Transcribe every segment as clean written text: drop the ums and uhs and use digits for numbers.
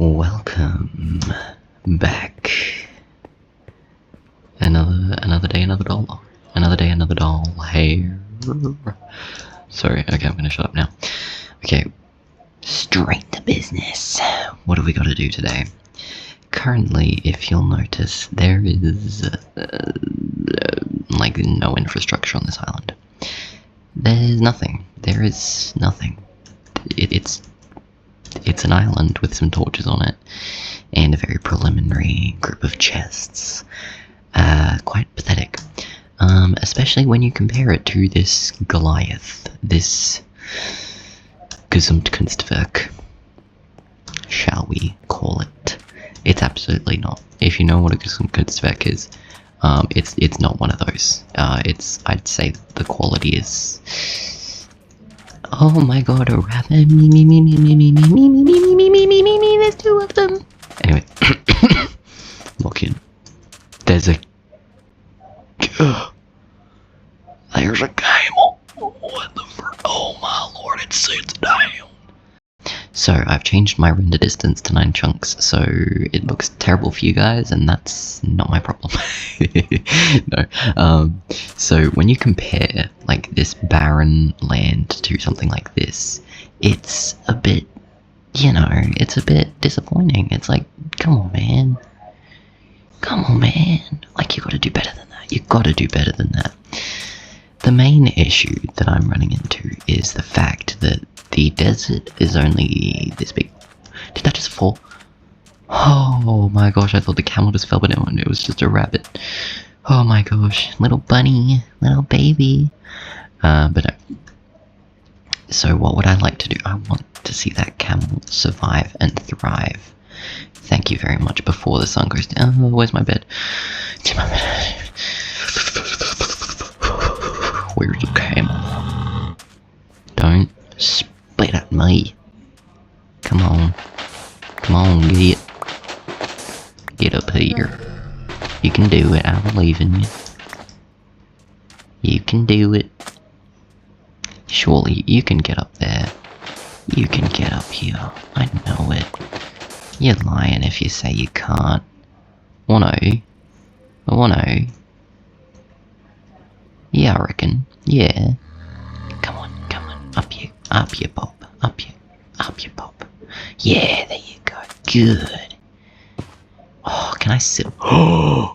Welcome back. Another day, another dollar. Another day, another doll. Hey. Sorry, okay, I'm gonna shut up now. Okay, straight to business. What have we got to do today? Currently, if you'll notice, there is like no infrastructure on this island. There's nothing. There is nothing. It's an island with some torches on it, and a very preliminary group of chests. Quite pathetic. Especially when you compare it to this Goliath, this Gesamtkunstwerk, shall we call it. It's absolutely not. If you know what a Gesamtkunstwerk is, it's not one of those. I'd say the quality is... Oh my god, a rabbit, me, there's two of them. Anyway, look in. There's a camel. What the frick? Oh my lord, it sits down. So I've changed my render distance to 9 chunks, so it looks terrible for you guys, and that's not my problem. No. So when you compare like this barren land to something like this, it's a bit, it's a bit disappointing. It's like, come on, man. Like, you gotta do better than that. You gotta do better than that. The main issue that I'm running into is the fact that the desert is only this big. Did that just fall? Oh my gosh, I thought the camel just fell, but no, it was just a rabbit. Oh my gosh, little bunny, little baby. But no. So what would I like to do? I want to see that camel survive and thrive. Thank you very much before the sun goes down. Oh, where's my bed? It's my bed. Where's the camel? Don't spit at me. Come on, get up here. You can do it. I believe in you. You can do it. Surely you can get up there. You can get up here. I know it. You're lying if you say you can't. Wanna? Yeah, I reckon. Yeah. Come on. Up you pop. Up you pop. Yeah, there you go. Good. Oh, can I sit? I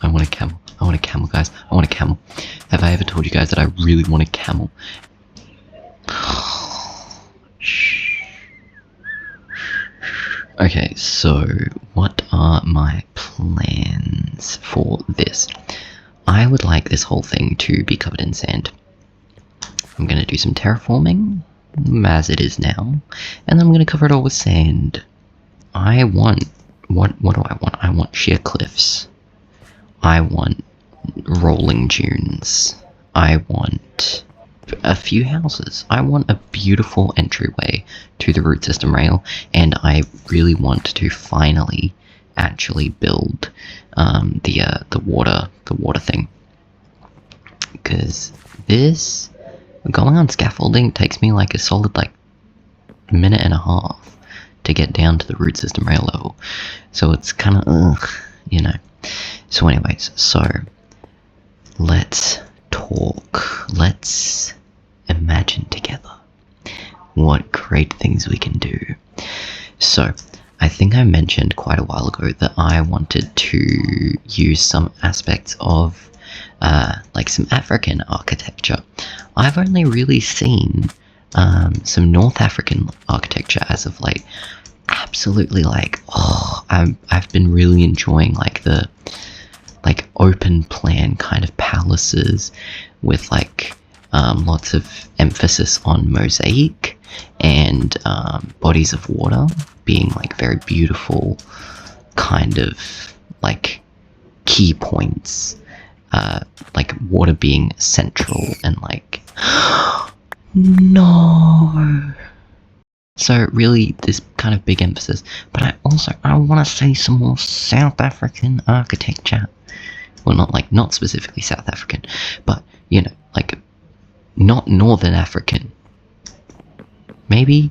want a camel. I want a camel, guys. I want a camel. Have I ever told you guys that I really want a camel? Okay, so what are my plans for this? I would like this whole thing to be covered in sand. I'm going to do some terraforming, as it is now, and then I'm going to cover it all with sand. I want... What do I want? I want sheer cliffs. I want rolling dunes. I want a few houses. I want a beautiful entryway to the root system rail, and I really want to finally actually build the water thing, because this going on scaffolding takes me like a solid minute and a half to get down to the root system rail level, so it's kind of So anyways, so let's talk. Let's imagine together what great things we can do. So I think I mentioned quite a while ago that I wanted to use some aspects of some African architecture. I've only really seen some North African architecture as of late. Absolutely, I've been really enjoying the open plan kind of palaces with lots of emphasis on mosaic and bodies of water being very beautiful kind of key points, water being central and no. So really this kind of big emphasis, but I want to see some more South African architecture. Well, not specifically South African, but Not Northern African. Maybe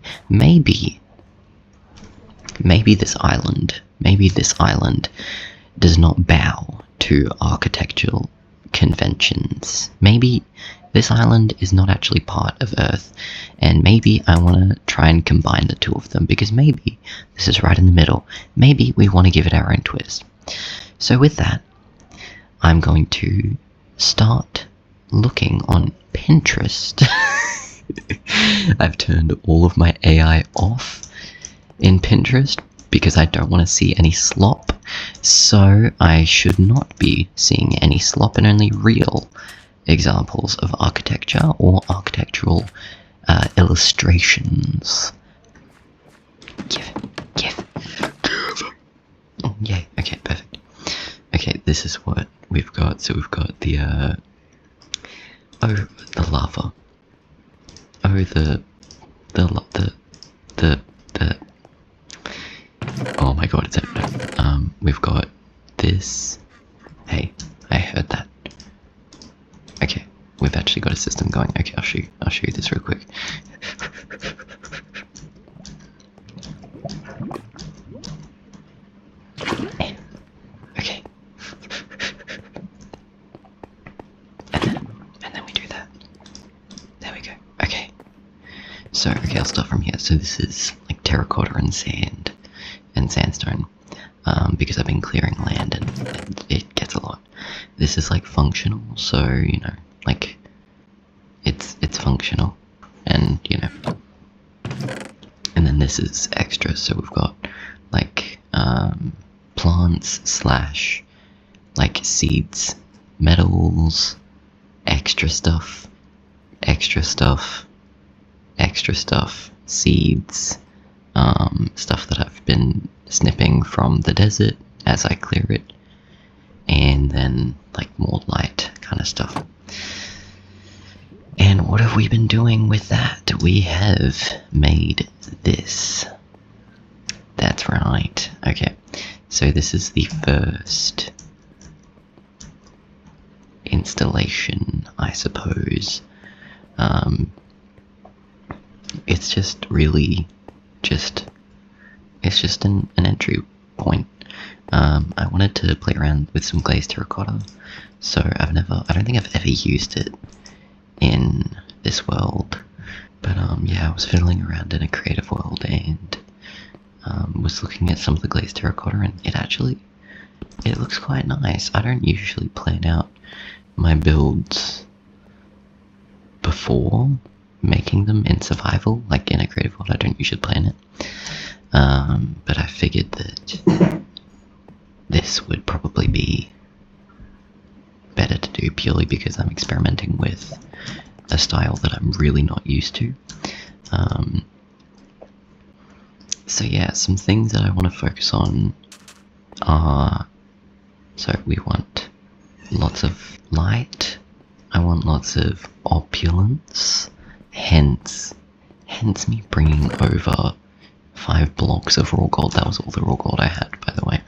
this island does not bow to architectural conventions. Maybe this island is not actually part of Earth, and maybe I want to try and combine the two of them, because maybe this is right in the middle. Maybe we want to give it our own twist. So with that, I'm going to start looking on Pinterest. I've turned all of my AI off in Pinterest because I don't want to see any slop, so I should not be seeing any slop and only real examples of architecture or architectural illustrations. Give. Oh, yay. Okay, perfect. Okay, this is what we've got. So we've got the lava. Oh my god, it's everywhere. We've got this. Hey, I heard that. Okay, we've actually got a system going. Okay, I'll show you this real quick. Okay. And then we do that. There we go. Okay. So, okay, I'll start from here. So this is like terracotta and sand and sandstone, because I've been clearing land and it gets a lot. This is like functional, so you know, like it's functional, and you know. And then this is extra, so we've got like plants slash like seeds, metals, extra stuff, seeds, stuff that I've been snipping from the desert as I clear it, and then like more light kind of stuff. And what have we been doing with that? We have made this. That's right. Okay, so this is the first installation, I suppose. It's just really it's just an entry point. I wanted to play around with some glazed terracotta, so I don't think I've ever used it in this world, but yeah, I was fiddling around in a creative world and was looking at some of the glazed terracotta, and it looks quite nice. I don't usually plan out my builds before making them in survival, like in a creative world. I don't usually plan it, but I figured that this would probably be better to do purely because I'm experimenting with a style that I'm really not used to. So yeah, some things that I want to focus on are, so we want lots of light, I want lots of opulence, hence me bringing over 5 blocks of raw gold. That was all the raw gold I had, by the way.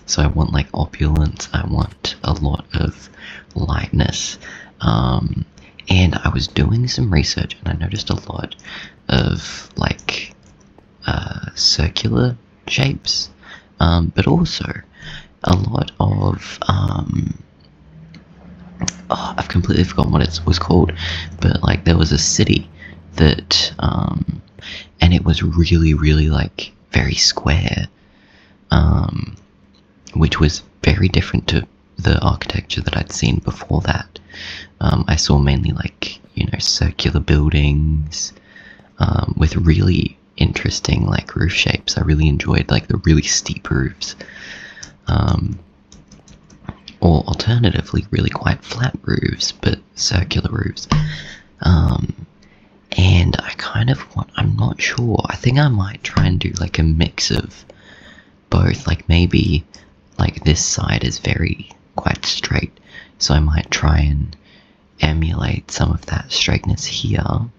So I want like opulence, I want a lot of lightness, and I was doing some research and I noticed a lot of like circular shapes, but also a lot of oh, I've completely forgotten what it was called, but like there was a city that and it was really like very square, which was very different to the architecture that I'd seen before that. I saw mainly like, you know, circular buildings with really interesting like roof shapes. I really enjoyed like the really steep roofs, or alternatively really quite flat roofs but circular roofs. And I kind of want, I'm not sure, I think I might try and do like a mix of both. Like maybe like this side is quite straight, so I might try and emulate some of that straightness here,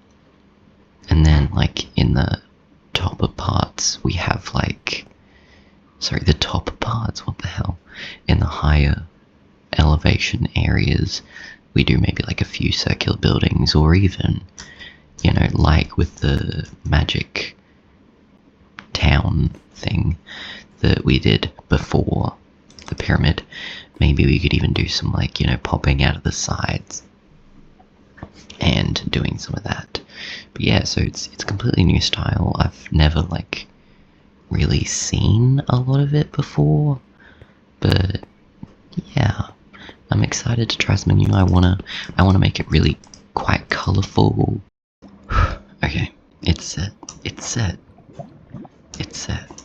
and then like in the topper parts we have like, sorry, the topper parts, what the hell, in the higher elevation areas we do maybe like a few circular buildings, or even, you know, like with the magic town thing that we did before the pyramid, maybe we could even do some, like, you know, popping out of the sides and doing some of that. But yeah, so it's a completely new style. I've never, like, really seen a lot of it before, but yeah, I'm excited to try something new. I wanna make it really quite colourful. Okay, it's set. It's set. It's set.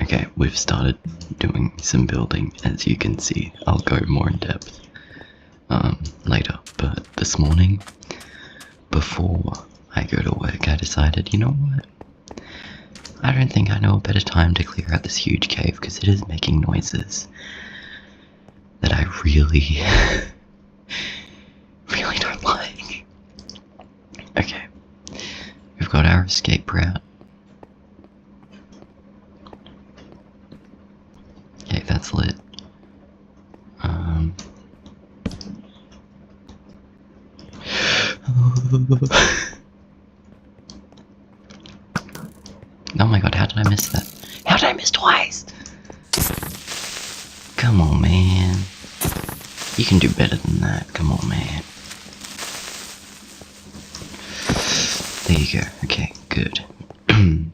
Okay, we've started doing some building, as you can see. I'll go more in depth later, but this morning, before I go to work, I decided, you know what? I don't think I know a better time to clear out this huge cave, because it is making noises that I really, really don't like. Okay, we've got our escape route. Okay, that's lit. Oh my god, how did I miss that? How did I miss twice? Come on, man. You can do better than that. Come on, man. There you go. Okay, good. I'm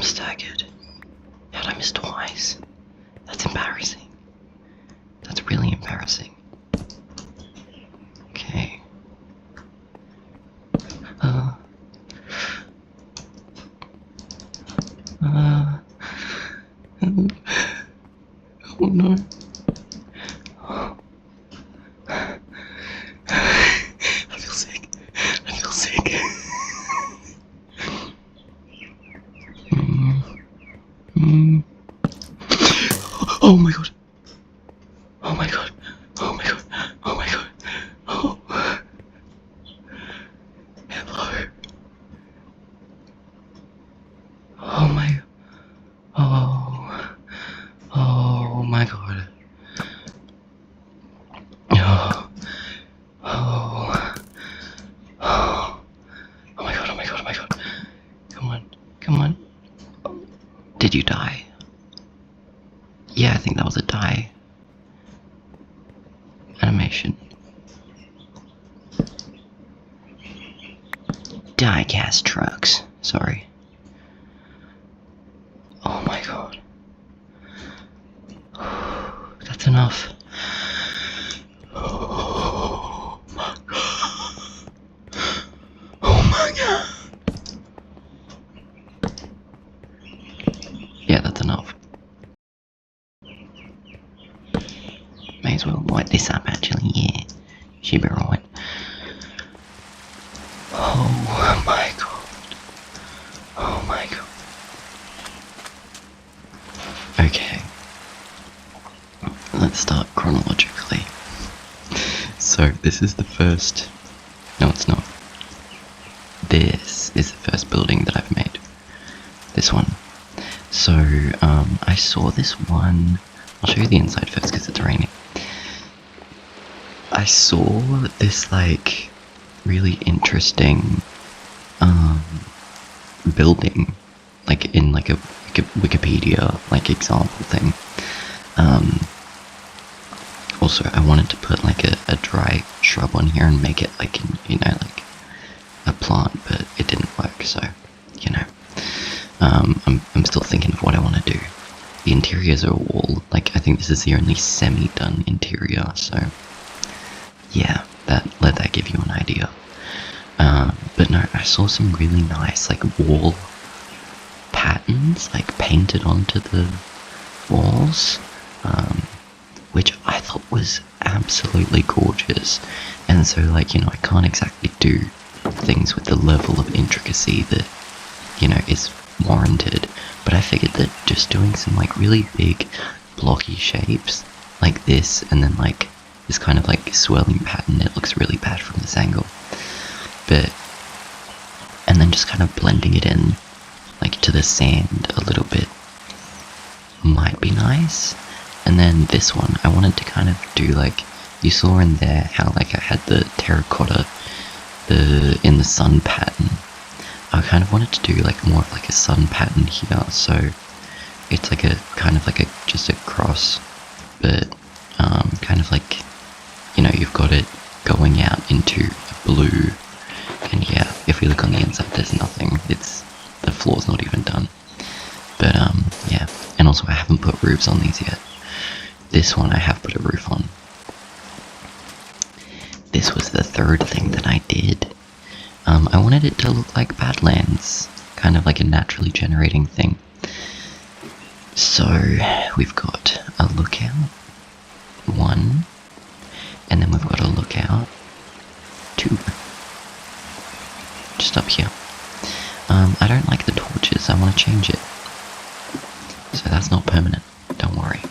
staggered. How did I miss twice? That's embarrassing. That's really embarrassing. Okay. Oh no. I feel sick. I feel sick. Oh my god. Oh my god. Oh my god. Oh my god. Oh. Hello. Oh my. Oh. Oh my god. Oh. Oh. Oh. Oh my god. Oh my god. Oh my god. Come on. Come on. Did you die? Yeah, I think that was a die. Animation. Die-cast trucks. Sorry. Oh my god. That's enough. Oh my god. Oh my god. Yeah, that's enough. May as well light this up, actually, yeah. Should be right. Oh my god. Oh my god. Okay. Let's start chronologically. So, this is the first... No, it's not. This is the first building that I've made. This one. So, I saw this one... I'll show you the inside first because it's raining. I saw this, like, really interesting, building, like, in, like, a Wikipedia, like, example thing. Also, I wanted to put, like, a dry shrub on here and make it, like, you know, like, a plant, but it didn't work, so, you know. I'm still thinking of what I want to do. The interiors are all, like, I think this is the only semi-done interior, so, yeah, let that give you an idea. But no, I saw some really nice, like, wall patterns, like, painted onto the walls, which I thought was absolutely gorgeous. And so, like, you know, I can't exactly do things with the level of intricacy that, you know, is warranted, but I figured that just doing some, like, really big blocky shapes like this, and then, like, this kind of, like, swirling pattern, it looks really bad from this angle, but, and then just kind of blending it in, like, to the sand a little bit might be nice. And then this one, I wanted to kind of do, like, you saw in there how like I had the terracotta in the sun pattern. I kind of wanted to do like more of like a sun pattern here, so it's like a kind of like just a cross, but kind of like, you know, you've got it going out into a blue, and yeah, if we look on the inside, there's nothing. The floor's not even done. But yeah, and also I haven't put roofs on these yet. This one I have put a roof on. This was the third thing that I did. I wanted it to look like Badlands, kind of like a naturally generating thing. So we've got a lookout, 1, and then we've got a lookout, 2, just up here. I don't like the torches, I want to change it. So that's not permanent, don't worry.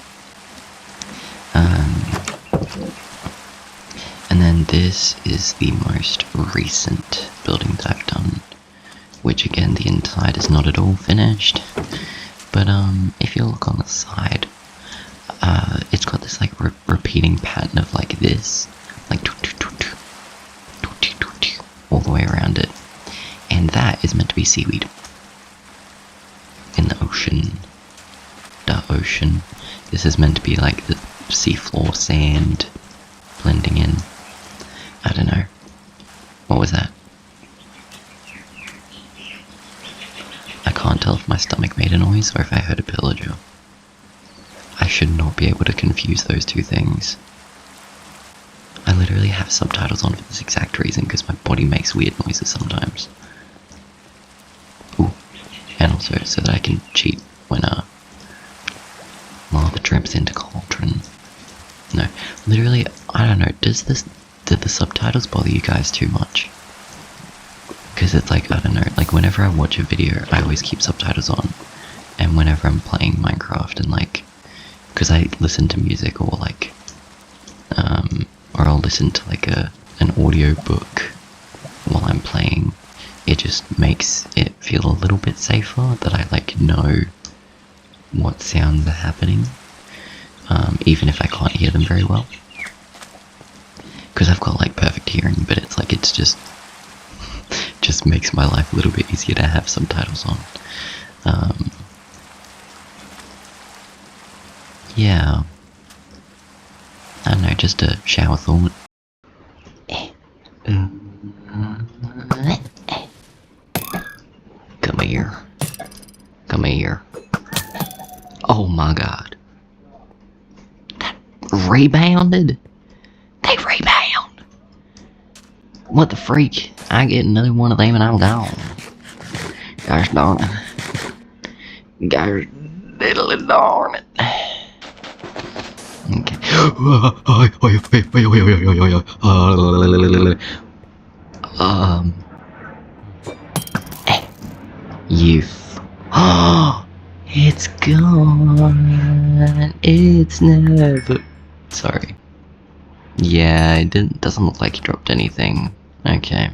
And then this is the most recent building that I've done, which again, the inside is not at all finished, but if you look on the side, it's got this like repeating pattern of like this, like all the way around it, and that is meant to be seaweed in the ocean. The ocean. This is meant to be like the seafloor sand blending in. I don't know. What was that? I can't tell if my stomach made a noise or if I heard a pillager. I should not be able to confuse those two things. I literally have subtitles on for this exact reason, because my body makes weird noises sometimes. Ooh. And also so that I can cheat when lava drips into cauldron. No, literally, I don't know, did the subtitles bother you guys too much? Because it's like, I don't know, like whenever I watch a video, I always keep subtitles on. And whenever I'm playing Minecraft and like, because I listen to music or like, or I'll listen to like an audio book while I'm playing, it just makes it feel a little bit safer that I like know what sounds are happening, even if I can't hear them very well. Because I've got like perfect hearing, but it's like, it's just makes my life a little bit easier to have subtitles on. Yeah. I don't know, just a shower thought. Come here. Come here. Oh my god. That rebounded? They rebound! What the freak? I get another one of them and I'm gone. Gosh darn it. Gosh diddly darn it. Okay. Youth. Oh, it's gone. It's never. Sorry. Yeah, it doesn't look like he dropped anything. Okay.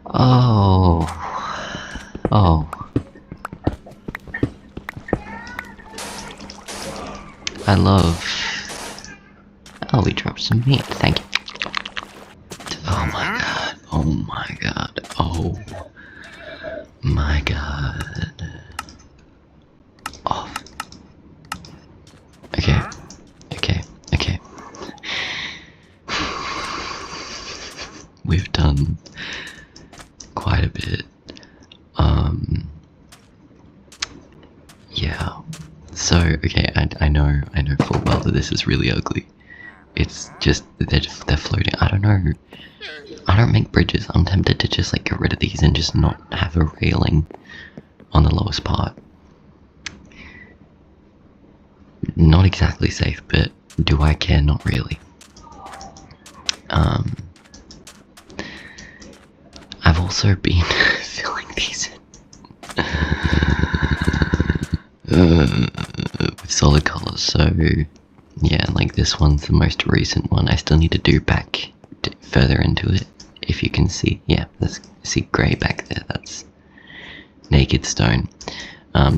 Oh. Oh. I love. Oh, we dropped some meat. Thank you. Oh my god. Oh my god. Oh my god. Off. Okay. Okay. Okay. We've done quite a bit. Yeah. So, okay, I know full well that this is really ugly. It's just, they're floating. I don't know. I don't make bridges. I'm tempted to just like get rid of these and just not have a railing on the lowest part. Not exactly safe, but do I care? Not really. I've also been filling these with solid colors, so yeah, like this one's the most recent one. I still need to do back further into it. If you can see, yeah, let's see grey back there, that's naked stone.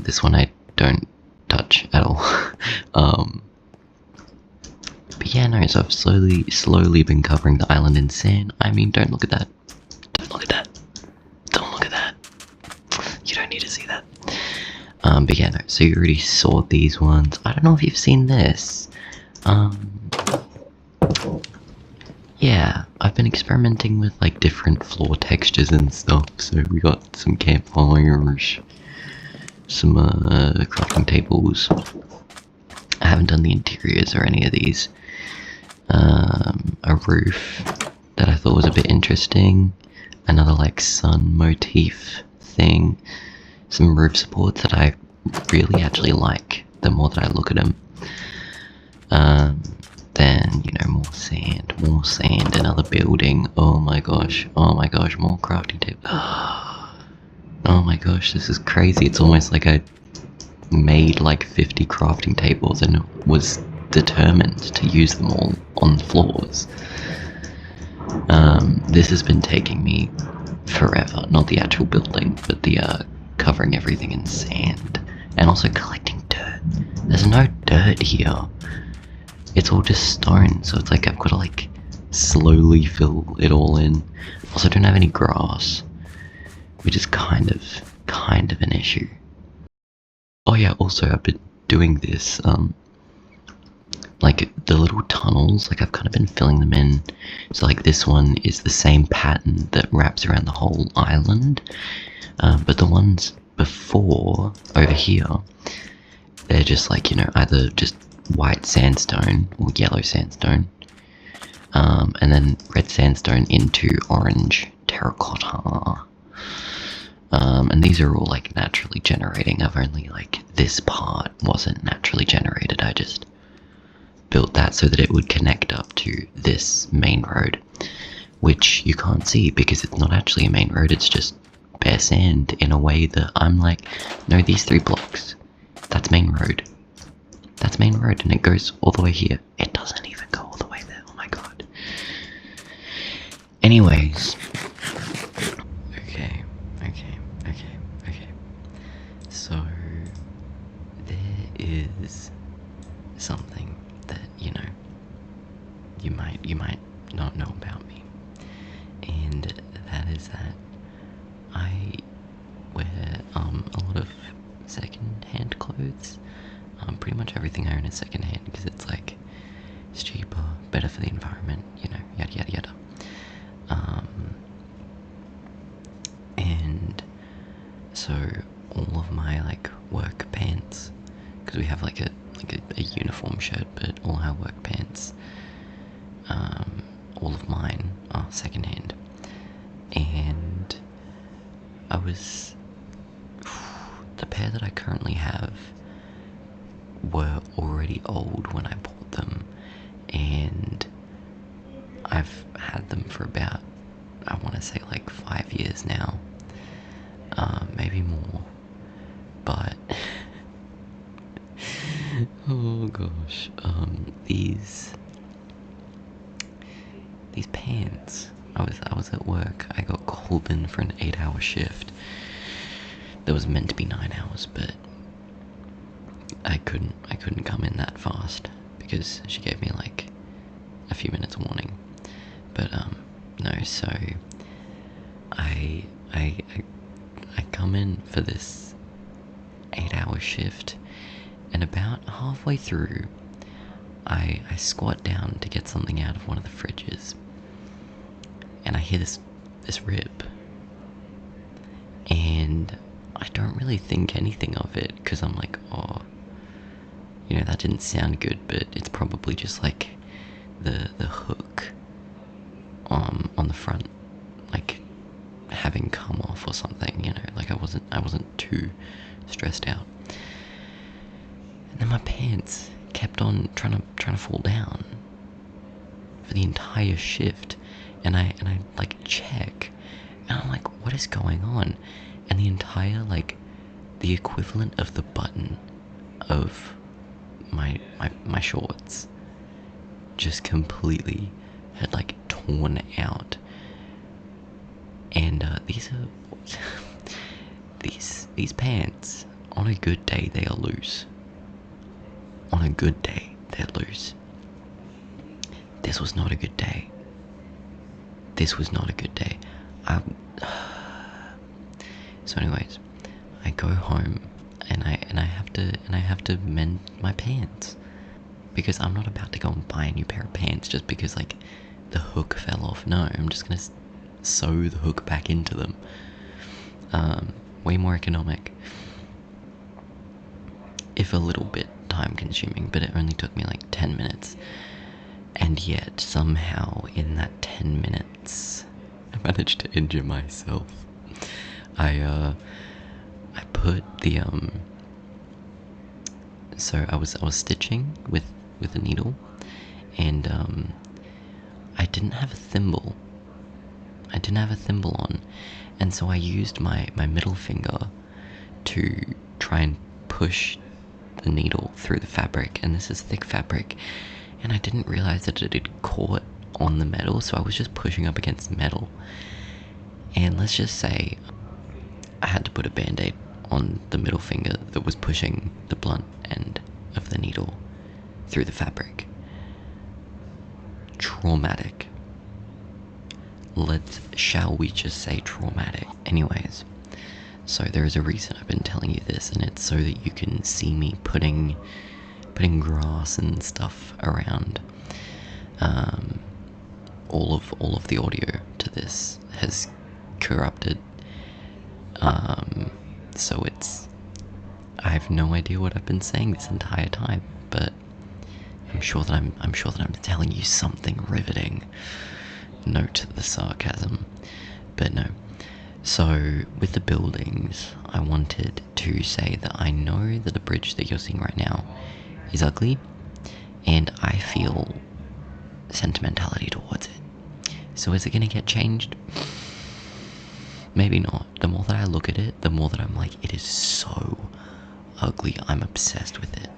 This one I don't touch at all. But yeah, no, so I've slowly been covering the island in sand. I mean, don't look at that. Don't look at that. Don't look at that. You don't need to see that. But yeah, no, so you already saw these ones. I don't know if you've seen this. Yeah, I've been experimenting with like different floor textures and stuff. So we got some campfires, some crafting tables. I haven't done the interiors or any of these. A roof that I thought was a bit interesting. Another like sun motif thing. Some roof supports that I really actually like the more that I look at them. Then, you know, more sand, another building. Oh my gosh, more crafting tables. Oh my gosh, this is crazy. It's almost like I made like 50 crafting tables and was determined to use them all on the floors. This has been taking me forever. Not the actual building, but the covering everything in sand. And also collecting dirt. There's no dirt here. It's all just stone, so it's like I've got to like slowly fill it all in. Also don't have any grass, which is kind of an issue. Oh yeah, also I've been doing this, like the little tunnels, like I've kind of been filling them in. So like this one is the same pattern that wraps around the whole island, but the ones before over here, they're just like, you know, either just white sandstone or yellow sandstone, and then red sandstone into orange terracotta. And these are all like naturally generating. I've only like this part wasn't naturally generated. I just built that so that it would connect up to this main road, which you can't see because it's not actually a main road. It's just bare sand in a way that I'm like, no, these 3 blocks, that's main road. That's main road, and it goes all the way here. It doesn't even go all the way there. Oh my god. Anyways. Okay. So, there is something that, you know, you might not know about me. And that is that I wear a lot of second-hand clothes. Pretty much everything I own is second-hand because it's like, it's cheaper, better for the environment, you know, yada yada yada. And so all of my like work pants, because we have like a uniform shirt, but all our work pants, all of mine are second-hand. And the pair that I currently have were already old when I bought them, and I've had them for about, I want to say like 5 years now, maybe more, but oh gosh, these pants, I was at work, I got called in for an 8-hour shift that was meant to be 9 hours, but I couldn't come in that fast because she gave me like a few minutes warning. But no, so I come in for this 8-hour shift, and about halfway through I squat down to get something out of one of the fridges, and I hear this rip, and I don't really think anything of it because I'm like, oh, you know, that didn't sound good, but it's probably just like the hook on the front, like having come off or something, you know, like I wasn't too stressed out. And then my pants kept on trying to fall down for the entire shift, and I like check, and I'm like, what is going on? And the entire, like, the equivalent of the button of my shorts just completely had like torn out. And these are these pants, on a good day they are loose. On a good day they're loose. this was not a good day. This was not a good day. So anyways, I go home and I have to mend my pants, because I'm not about to go and buy a new pair of pants just because like the hook fell off. No, I'm just gonna sew the hook back into them. Way more economic, if a little bit time consuming, but it only took me like 10 minutes. And yet, somehow, in that 10 minutes, I managed to injure myself. I put the, so I was stitching with a needle, and, I didn't have a thimble. I didn't have a thimble on, and so I used my middle finger to try and push the needle through the fabric, and this is thick fabric, and I didn't realize that it had caught on the metal, so I was just pushing up against metal. And let's just say I had to put a band-aid on the middle finger that was pushing the blunt end of the needle through the fabric. Traumatic. Shall we just say traumatic? Anyways, so there is a reason I've been telling you this, and it's so that you can see me putting grass and stuff around. All of the audio to this has corrupted. So I have no idea what I've been saying this entire time, but I'm sure that I'm telling you something riveting. Note the sarcasm. But no. So, with the buildings, I wanted to say that I know that the bridge that you're seeing right now is ugly, and I feel sentimentality towards it. So is it gonna get changed? Maybe not. The more that I look at it, the more that I'm like, it is so ugly, I'm obsessed with it.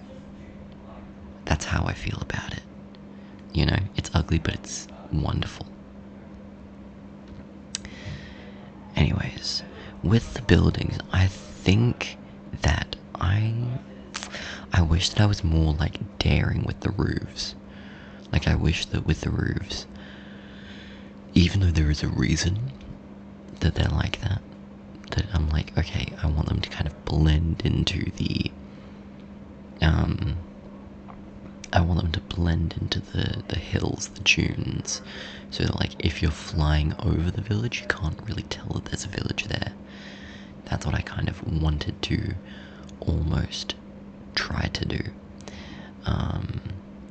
That's how I feel about it. You know, it's ugly, but it's wonderful. Anyways, with the buildings, I think that I wish that I was more like daring with the roofs. Like, I wish that with the roofs, even though there is a reason that they're like that I'm like, okay, I want them to kind of blend into the I want them to blend into the hills, the dunes, so that like if you're flying over the village, you can't really tell that there's a village there. That's what I kind of wanted to almost try to do,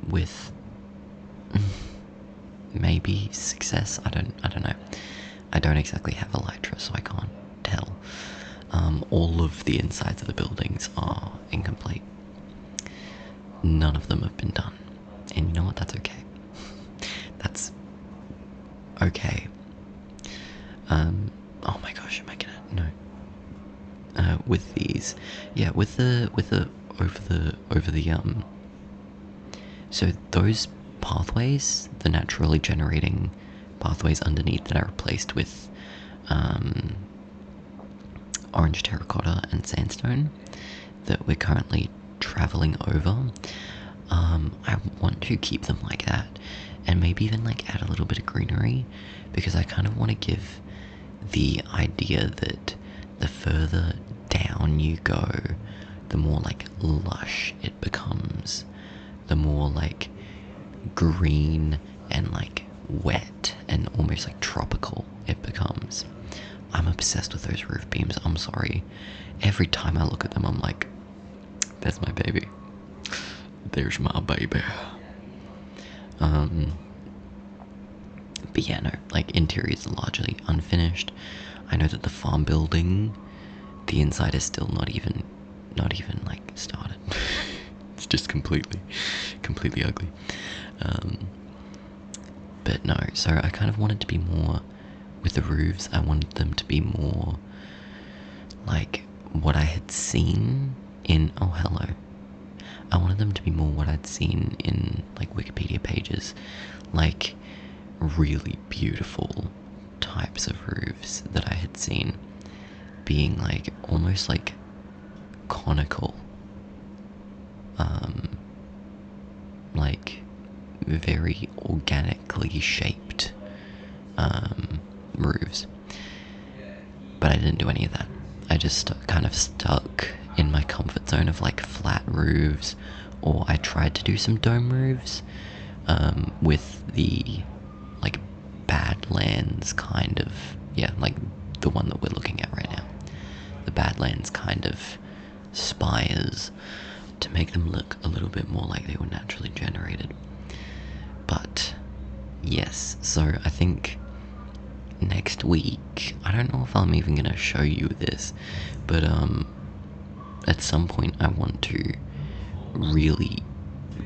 with maybe success. I don't know. I don't exactly have Elytra, so I can't tell. All of the insides of the buildings are incomplete. None of them have been done. And you know what? That's okay. That's okay. Oh my gosh, am I gonna... No. With these... Yeah, with the... Over the... So those pathways, the naturally generating pathways underneath that are replaced with, orange terracotta and sandstone that we're currently traveling over, I want to keep them like that, and maybe even like add a little bit of greenery, because I kind of want to give the idea that the further down you go, the more like lush it becomes, the more like green and like wet and almost like tropical it becomes. I'm obsessed with those roof beams, I'm sorry. Every time I look at them, I'm like, that's my baby. There's my baby. But yeah, no, like interiors are largely unfinished. I know that the farm building, the inside is still not even like started. It's just completely ugly. But no, so I kind of wanted to be more with the roofs. I wanted them to be more like what I had seen in, oh hello, I wanted them to be more what I'd seen in like Wikipedia pages, like really beautiful types of roofs that I had seen, being like almost like conical, like very organically shaped roofs. But I didn't do any of that. I just kind of stuck in my comfort zone of like flat roofs, or I tried to do some dome roofs with the like Badlands kind of, yeah, like the one that we're looking at right now. The Badlands kind of spires to make them look a little bit more like they were naturally generated. But yes, so I think next week, I don't know if I'm even gonna show you this, but at some point I want to really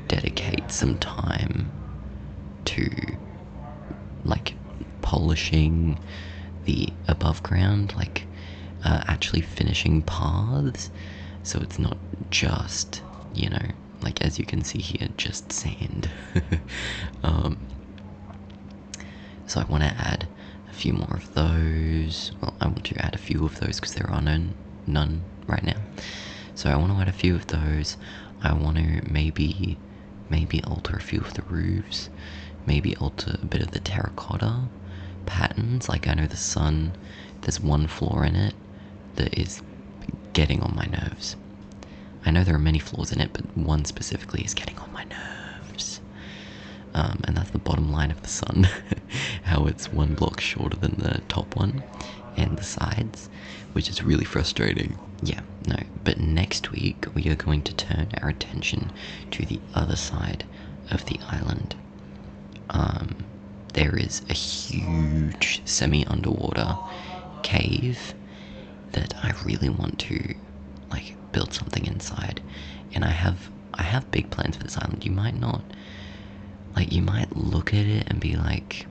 dedicate some time to like polishing the above ground, like actually finishing paths, so it's not just, you know, like as you can see here, just sand. So I want to add a few more of those. Well, I want to add a few of those because there are none right now. So I want to add a few of those. I want to maybe alter a few of the roofs, maybe alter a bit of the terracotta patterns. Like I know the sun, there's one floor in it that is getting on my nerves. I know there are many floors in it, but one specifically is getting on my nerves. And that's the bottom line of the sun, how it's one block shorter than the top one and the sides, which is really frustrating. Yeah, no, but next week we are going to turn our attention to the other side of the island. There is a huge semi-underwater cave that I really want to like build something inside, and I have big plans for this island. You might not. Like, you might look at it and be like,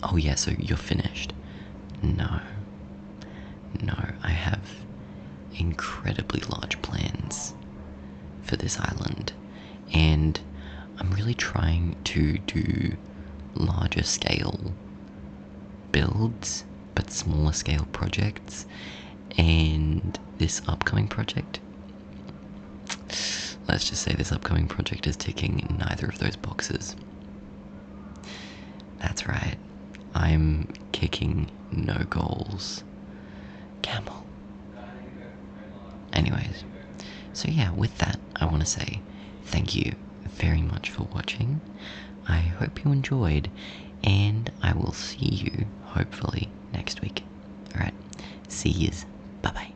oh yeah, so you're finished. No, I have incredibly large plans for this island, and I'm really trying to do larger scale builds, but smaller scale projects, and this upcoming project, let's just say this upcoming project is ticking neither of those boxes. That's right, I'm kicking no goals. Camel. Anyways, so yeah, with that, I want to say thank you very much for watching. I hope you enjoyed, and I will see you, hopefully, next week. Alright, see yous. Bye-bye.